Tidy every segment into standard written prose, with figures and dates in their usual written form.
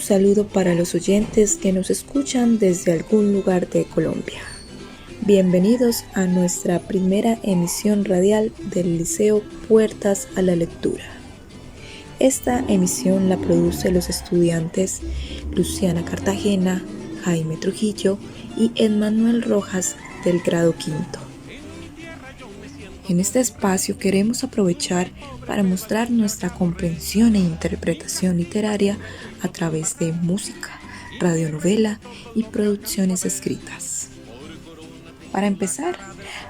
saludo para los oyentes que nos escuchan desde algún lugar de Colombia. Bienvenidos a nuestra primera emisión radial del Liceo Puertas a la Lectura. Esta emisión la produce los estudiantes Luciana Cartagena, Jaime Trujillo y Emmanuel Rojas del grado quinto. En este espacio queremos aprovechar para mostrar nuestra comprensión e interpretación literaria a través de música, radionovela y producciones escritas. Para empezar,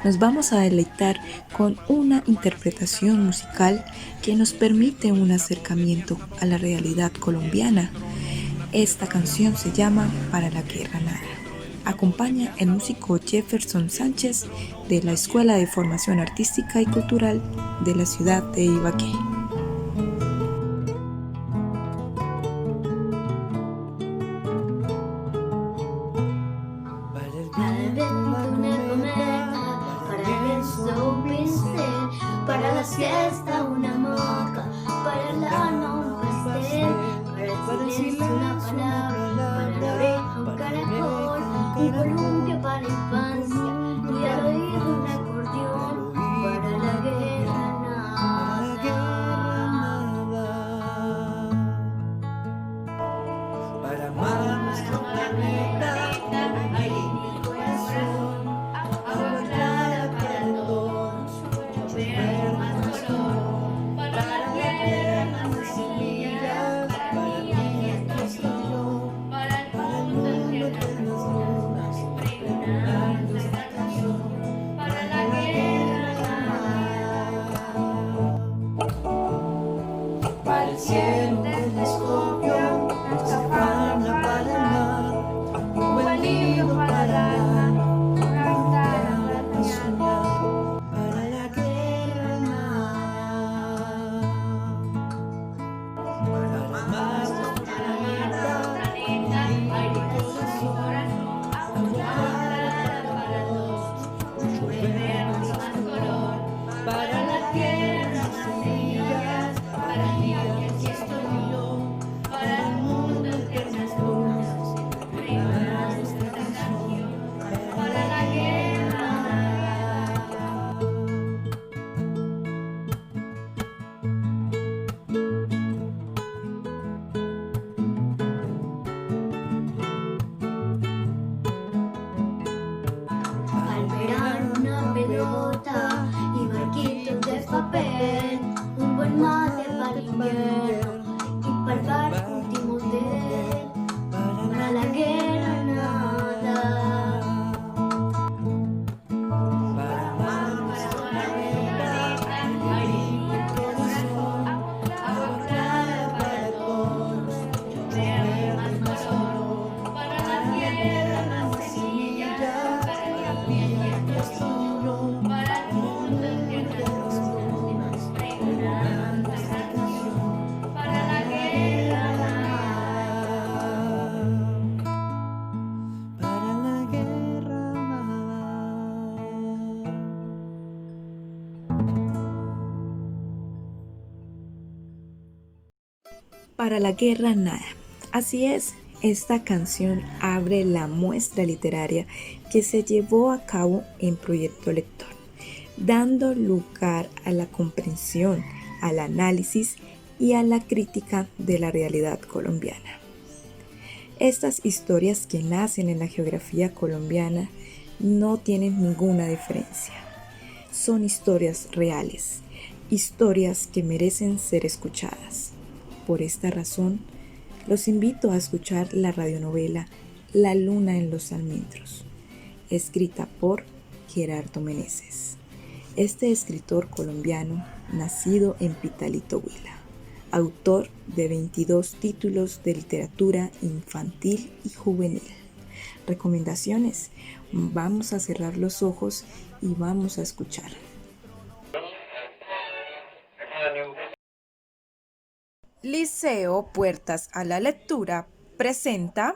nos vamos a deleitar con una interpretación musical que nos permite un acercamiento a la realidad colombiana. Esta canción se llama Para la Guerra Nada. Acompaña el músico Jefferson Sánchez de la Escuela de Formación Artística y Cultural de la ciudad de Ibagué. Para la siesta una moca, para el ano un pastel, para el silencio una palabra, para la oreja un caracol, un columpio para la infancia y al oído un acordeón, para la guerra nada. Para amar nuestro planeta hay en mi corazón agua clara para todos. Ver más color, para la tierra más semillas, para mí aquí estoy yo, para el mundo que nos pregonando esta canción, para la guerra nada. Para el cielo un telescopio, nuestra fama para el mar, un buen libro para el alma, una guitarra para soñar. Para la guerra nada, para más nuestro planeta, aire en su corazón, agua para todos, beber más color, para la tierra más semillas, para mí aquí estoy yo, para el mundo eternas lunas, regalar esta canción, para la guerra nada. Al verano una pelota y barquitos de papel, un buen mate para el invierno y para el barco un timotel, para la guerra nada. Para amar nuestro planeta, aire en mi corazón, agua clara para todos, ver más color, para la tierra más semillas, para mí aquí estoy yo, para el mundo entero nos pregonando esta canción, para la guerra nada. Para la guerra nada. Para la Guerra Nada. Así es, esta canción abre la muestra literaria que se llevó a cabo en Proyecto Lector, dando lugar a la comprensión, al análisis y a la crítica de la realidad colombiana. Estas historias que nacen en la geografía colombiana no tienen ninguna diferencia. Son historias reales, historias que merecen ser escuchadas. Por esta razón, los invito a escuchar la radionovela La luna en los almendros, escrita por Gerardo Meneses. Este escritor colombiano, nacido en Pitalito, Huila, autor de 22 títulos de literatura infantil y juvenil. Recomendaciones: vamos a cerrar los ojos y vamos a escuchar. Liceo Puertas a la Lectura presenta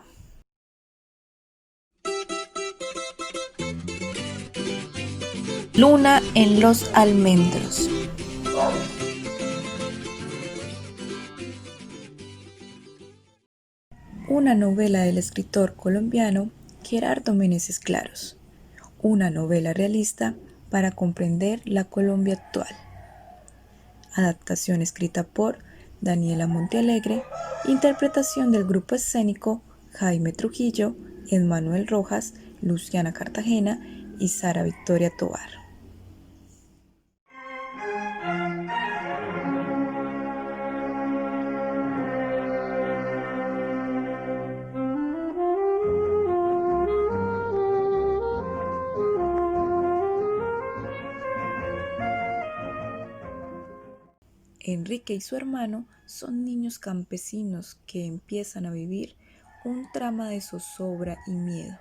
Luna en los almendros. una novela del escritor colombiano Gerardo Meneses Claros, una novela realista para comprender la Colombia actual. Adaptación escrita por Daniela Montealegre, interpretación del grupo escénico Jaime Trujillo, Emmanuel Rojas, Luciana Cartagena y Sara Victoria Tovar. Enrique y su hermano son niños campesinos que empiezan a vivir un trama de zozobra y miedo,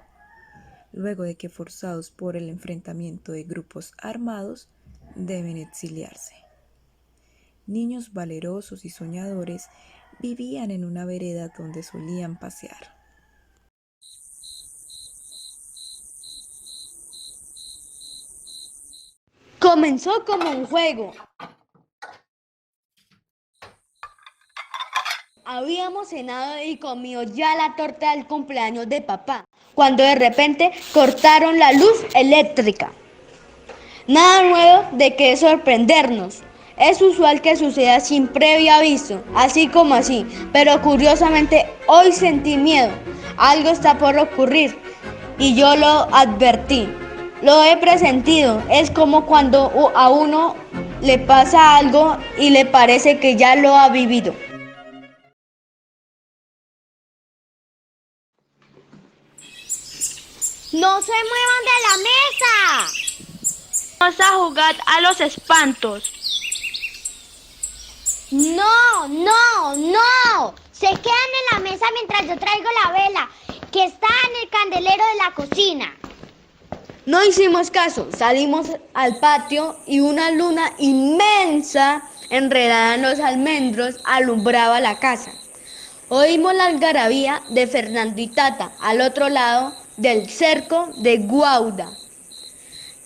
luego de que forzados por el enfrentamiento de grupos armados deben exiliarse. Niños valerosos y soñadores vivían en una vereda donde solían pasear. Comenzó como un juego. Habíamos cenado y comido ya la torta del cumpleaños de papá, cuando de repente cortaron la luz eléctrica. Nada nuevo de qué sorprendernos. Es usual que suceda sin previo aviso, así como así, pero curiosamente hoy sentí miedo. Algo está por ocurrir y yo lo advertí. Lo he presentido. Es como cuando a uno le pasa algo y le parece que ya lo ha vivido. ¡No se muevan de la mesa! Vamos a jugar a los espantos. ¡No, no, no! Se quedan en la mesa mientras yo traigo la vela, que está en el candelero de la cocina. No hicimos caso, salimos al patio y una luna inmensa enredada en los almendros alumbraba la casa. Oímos la algarabía de Fernando y Tata al otro lado del cerco de Guauda,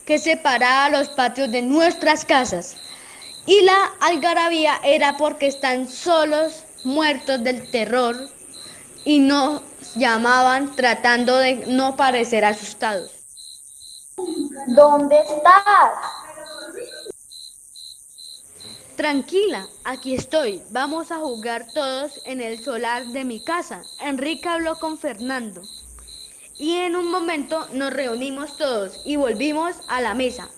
que separaba los patios de nuestras casas. Y la algarabía era porque están solos, muertos del terror, y nos llamaban tratando de no parecer asustados. ¿Dónde estás? Tranquila, aquí estoy. Vamos a jugar todos en el solar de mi casa. Enrique habló con Fernando. Y en un momento nos reunimos todos y volvimos a la mesa.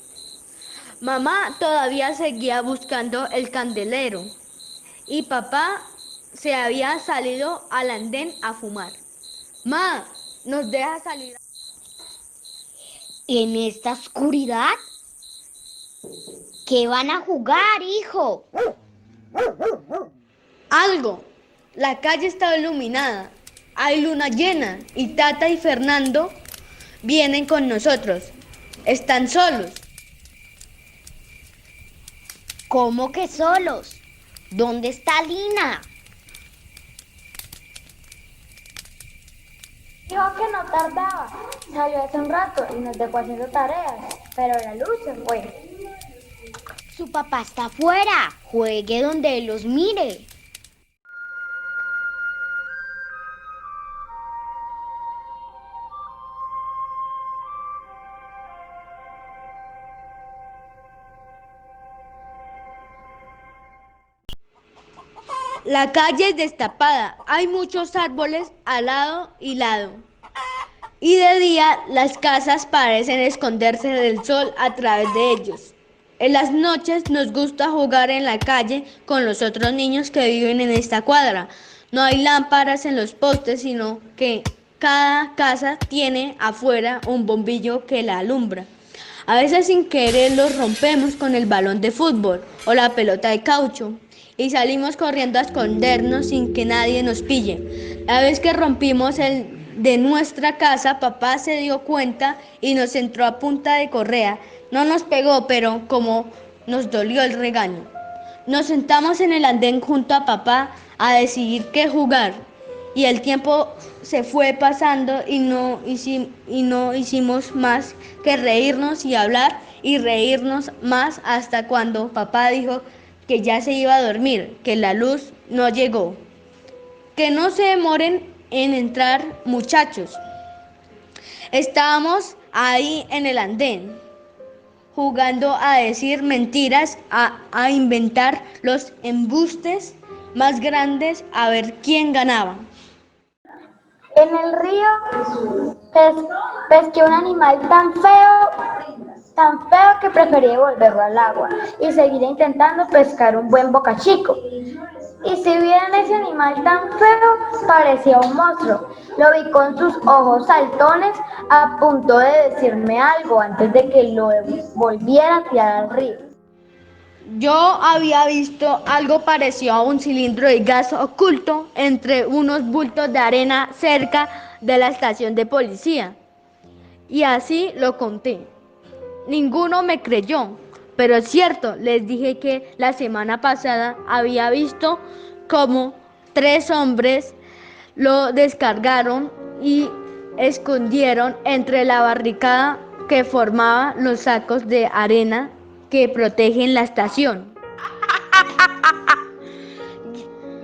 Mamá todavía seguía buscando el candelero y papá se había salido al andén a fumar. Ma, ¿nos deja salir? ¿En esta oscuridad? ¿Qué van a jugar, hijo? Algo. La calle está iluminada. Hay luna llena y Tata y Fernando vienen con nosotros. Están solos. ¿Cómo que solos? ¿Dónde está Lina? Dijo que no tardaba, salió hace un rato y nos dejó haciendo tareas, pero la luz se fue. Su papá está afuera. Juegue donde los mire. La calle es destapada, hay muchos árboles al lado y lado. Y de día las casas parecen esconderse del sol a través de ellos. En las noches nos gusta jugar en la calle con los otros niños que viven en esta cuadra. No hay lámparas en los postes, sino que cada casa tiene afuera un bombillo que la alumbra. A veces sin querer los rompemos con el balón de fútbol o la pelota de caucho y salimos corriendo a escondernos sin que nadie nos pille. La vez que rompimos el de nuestra casa, papá se dio cuenta y nos entró a punta de correa. No nos pegó, pero como nos dolió el regaño. Nos sentamos en el andén junto a papá a decidir qué jugar. Y el tiempo se fue pasando y no hicimos más que reírnos y hablar y reírnos más hasta cuando papá dijo que ya se iba a dormir, que la luz no llegó. Que no se demoren en entrar muchachos. Estábamos ahí en el andén, jugando a decir mentiras, a inventar los embustes más grandes, a ver quién ganaba. En el río pesqué un animal tan feo que preferí devolverlo al agua y seguir intentando pescar un buen bocachico. Y si vieran ese animal tan feo, parecía un monstruo. Lo vi con sus ojos saltones a punto de decirme algo antes de que lo volviera a tirar al río. Yo había visto algo parecido a un cilindro de gas oculto entre unos bultos de arena cerca de la estación de policía. Y así lo conté. Ninguno me creyó, pero es cierto, les dije que la semana pasada había visto cómo 3 hombres lo descargaron y escondieron entre la barricada que formaba los sacos de arena que protegen la estación.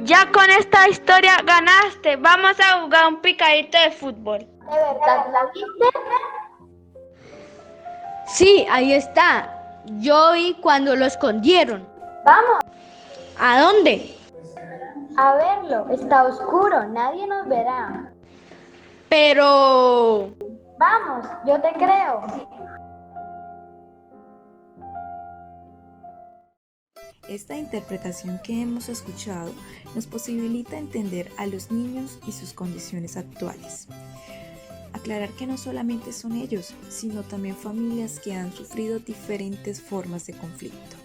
Ya con esta historia ganaste. Vamos a jugar un picadito de fútbol. ¿De verdad la viste? Sí, ahí está. Yo vi cuando lo escondieron. Vamos ¿A dónde? a verlo, está oscuro, nadie nos verá. Pero... Vamos, yo te creo. Esta interpretación que hemos escuchado nos posibilita entender a los niños y sus condiciones actuales. Aclarar que no solamente son ellos, sino también familias que han sufrido diferentes formas de conflicto.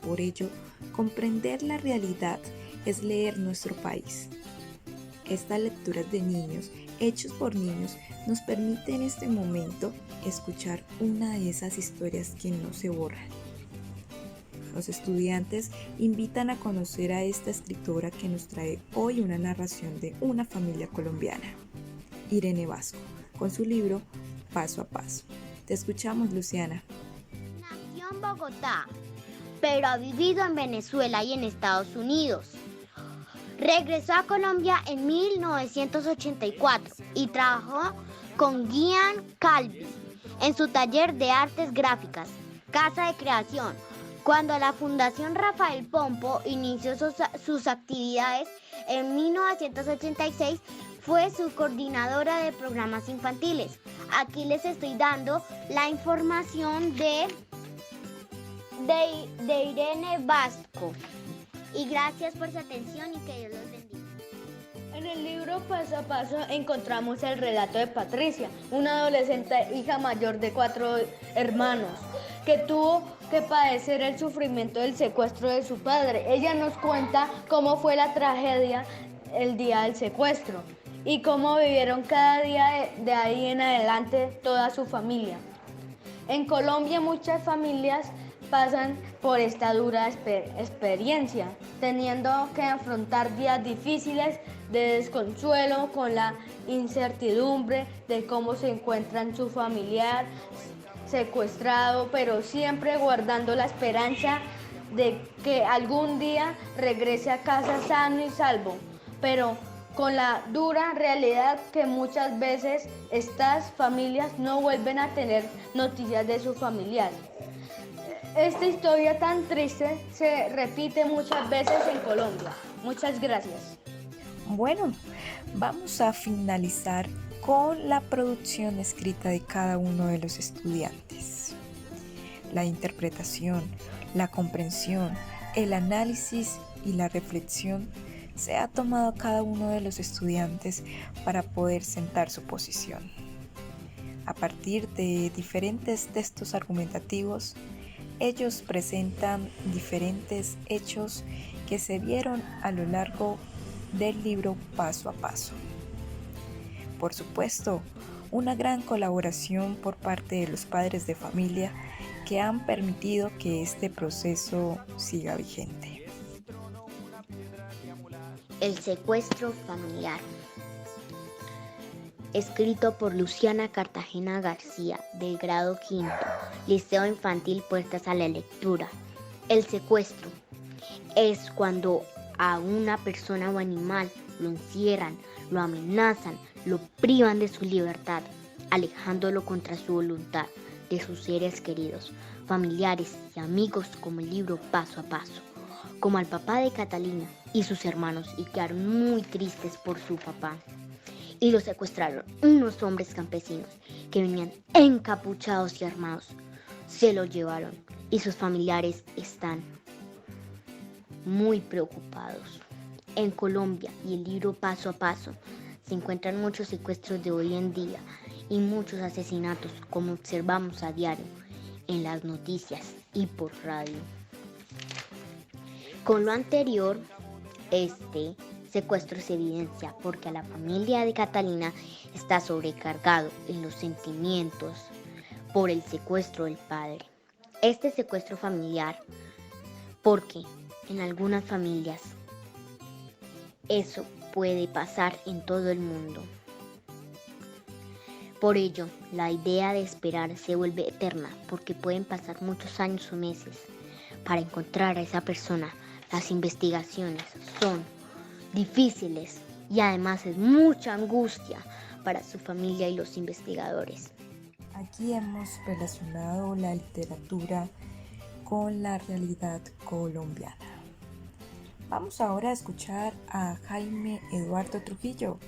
Por ello, comprender la realidad es leer nuestro país. Estas lecturas de niños, hechos por niños, nos permite en este momento escuchar una de esas historias que no se borran. Los estudiantes invitan a conocer a esta escritora que nos trae hoy una narración de una familia colombiana, Irene Vasco, con su libro Paso a Paso. Te escuchamos, Luciana. Nació en Bogotá, pero ha vivido en Venezuela y en Estados Unidos. Regresó a Colombia en 1984 y trabajó con Gian Calvi en su taller de artes gráficas, Casa de Creación. Cuando la Fundación Rafael Pompo inició sus actividades en 1986, fue su coordinadora de programas infantiles. Aquí les estoy dando la información de Irene Vasco. Y gracias por su atención y que Dios los bendiga. En el libro Paso a Paso encontramos el relato de Patricia, una adolescente hija mayor de 4 hermanos, que tuvo que padecer el sufrimiento del secuestro de su padre. Ella nos cuenta cómo fue la tragedia el día del secuestro y cómo vivieron cada día de ahí en adelante toda su familia. En Colombia muchas familias pasan por esta dura experiencia, teniendo que afrontar días difíciles de desconsuelo con la incertidumbre de cómo se encuentra su familiar secuestrado, pero siempre guardando la esperanza de que algún día regrese a casa sano y salvo, pero con la dura realidad que muchas veces estas familias no vuelven a tener noticias de su familiar. Esta historia tan triste se repite muchas veces en Colombia. Muchas gracias. Bueno, vamos a finalizar con la producción escrita de cada uno de los estudiantes. La interpretación, la comprensión, el análisis y la reflexión se ha tomado cada uno de los estudiantes para poder sentar su posición. A partir de diferentes textos argumentativos, ellos presentan diferentes hechos que se vieron a lo largo del libro Paso a Paso. Por supuesto, una gran colaboración por parte de los padres de familia que han permitido que este proceso siga vigente. El secuestro familiar. Escrito por Luciana Cartagena García, del grado 5º, Liceo Infantil Puertas a la Lectura. El secuestro es cuando a una persona o animal lo encierran, lo amenazan, lo privan de su libertad, alejándolo contra su voluntad de sus seres queridos, familiares y amigos, como el libro Paso a Paso, como al papá de Catalina y sus hermanos, y quedaron muy tristes por su papá. Y lo secuestraron unos hombres campesinos que venían encapuchados y armados. Se lo llevaron y sus familiares están muy preocupados. En Colombia y el libro Paso a Paso se encuentran muchos secuestros de hoy en día y muchos asesinatos, como observamos a diario en las noticias y por radio. Con lo anterior, este secuestro se evidencia porque a la familia de Catalina está sobrecargado en los sentimientos por el secuestro del padre. Este secuestro familiar, porque en algunas familias eso puede pasar en todo el mundo. Por ello, la idea de esperar se vuelve eterna, porque pueden pasar muchos años o meses para encontrar a esa persona. Las investigaciones son difíciles y además es mucha angustia para su familia y los investigadores. Aquí hemos relacionado la literatura con la realidad colombiana. Vamos ahora a escuchar a Jaime Eduardo Trujillo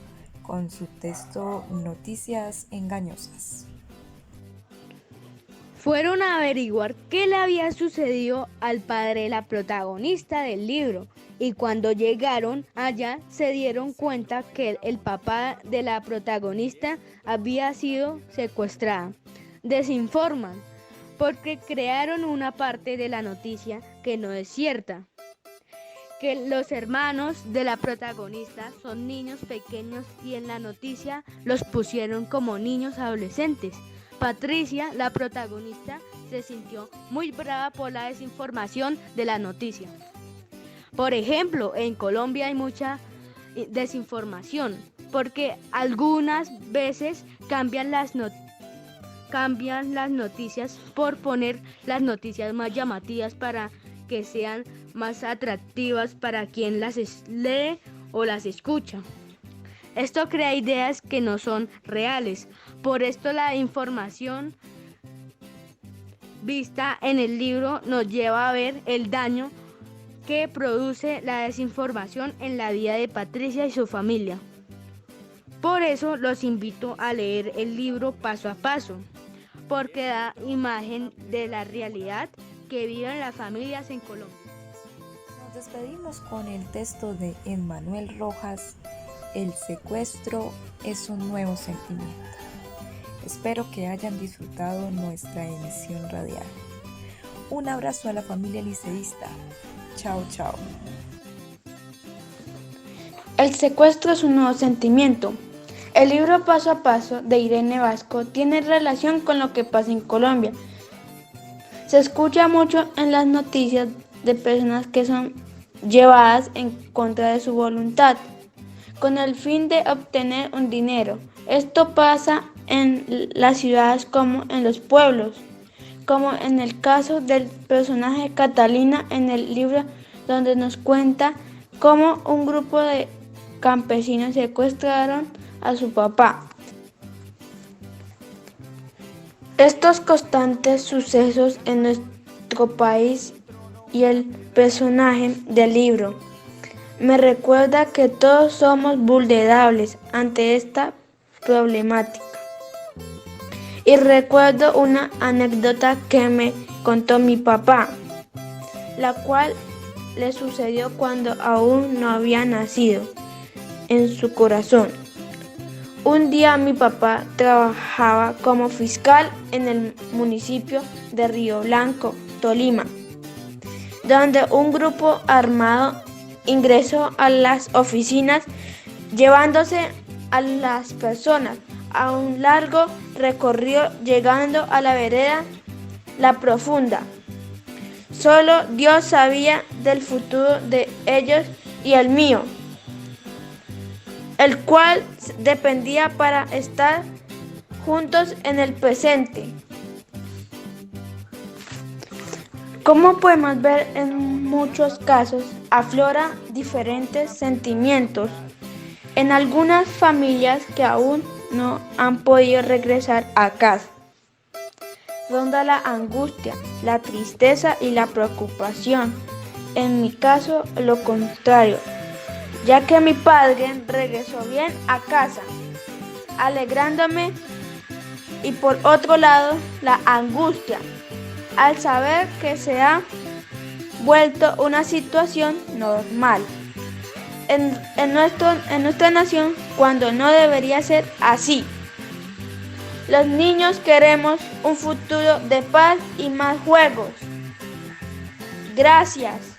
con su texto Noticias engañosas. Fueron a averiguar qué le había sucedido al padre de la protagonista del libro, y cuando llegaron allá se dieron cuenta que el papá de la protagonista había sido secuestrada. Desinforman porque crearon una parte de la noticia que no es cierta, que los hermanos de la protagonista son niños pequeños y en la noticia los pusieron como niños adolescentes. Patricia, la protagonista, se sintió muy brava por la desinformación de la noticia. Por ejemplo, en Colombia hay mucha desinformación porque algunas veces cambian las noticias por poner las noticias más llamativas para que sean más atractivas para quien las lee o las escucha. Esto crea ideas que no son reales. Por esto la información vista en el libro nos lleva a ver el daño que produce la desinformación en la vida de Patricia y su familia. Por eso los invito a leer el libro Paso a Paso, porque da imagen de la realidad que viven las familias en Colombia. Nos despedimos con el texto de Emmanuel Rojas, El secuestro es un nuevo sentimiento. Espero que hayan disfrutado nuestra emisión radial. Un abrazo a la familia liceísta. Chao, chao. El secuestro es un nuevo sentimiento. El libro Paso a Paso de Irene Vasco tiene relación con lo que pasa en Colombia. Se escucha mucho en las noticias de personas que son llevadas en contra de su voluntad, con el fin de obtener un dinero. Esto pasa en las ciudades como en los pueblos, como en el caso del personaje Catalina en el libro, donde nos cuenta cómo un grupo de campesinos secuestraron a su papá. Estos constantes sucesos en nuestro país y el personaje del libro me recuerda que todos somos vulnerables ante esta problemática. Y recuerdo una anécdota que me contó mi papá, la cual le sucedió cuando aún no había nacido en su corazón. Un día mi papá trabajaba como fiscal en el municipio de Río Blanco, Tolima, donde un grupo armado ingresó a las oficinas llevándose a las personas a un largo recorrido, llegando a la vereda La Profunda. Solo Dios sabía del futuro de ellos y el mío, el cual dependía para estar juntos en el presente. Como podemos ver, en muchos casos aflora diferentes sentimientos en algunas familias que aún no han podido regresar a casa. Ronda la angustia, la tristeza y la preocupación. En mi caso, lo contrario, ya que mi padre regresó bien a casa, alegrándome, y por otro lado, la angustia, al saber que se ha vuelto una situación normal en nuestra nación, cuando no debería ser así. Los niños queremos un futuro de paz y más juegos. Gracias.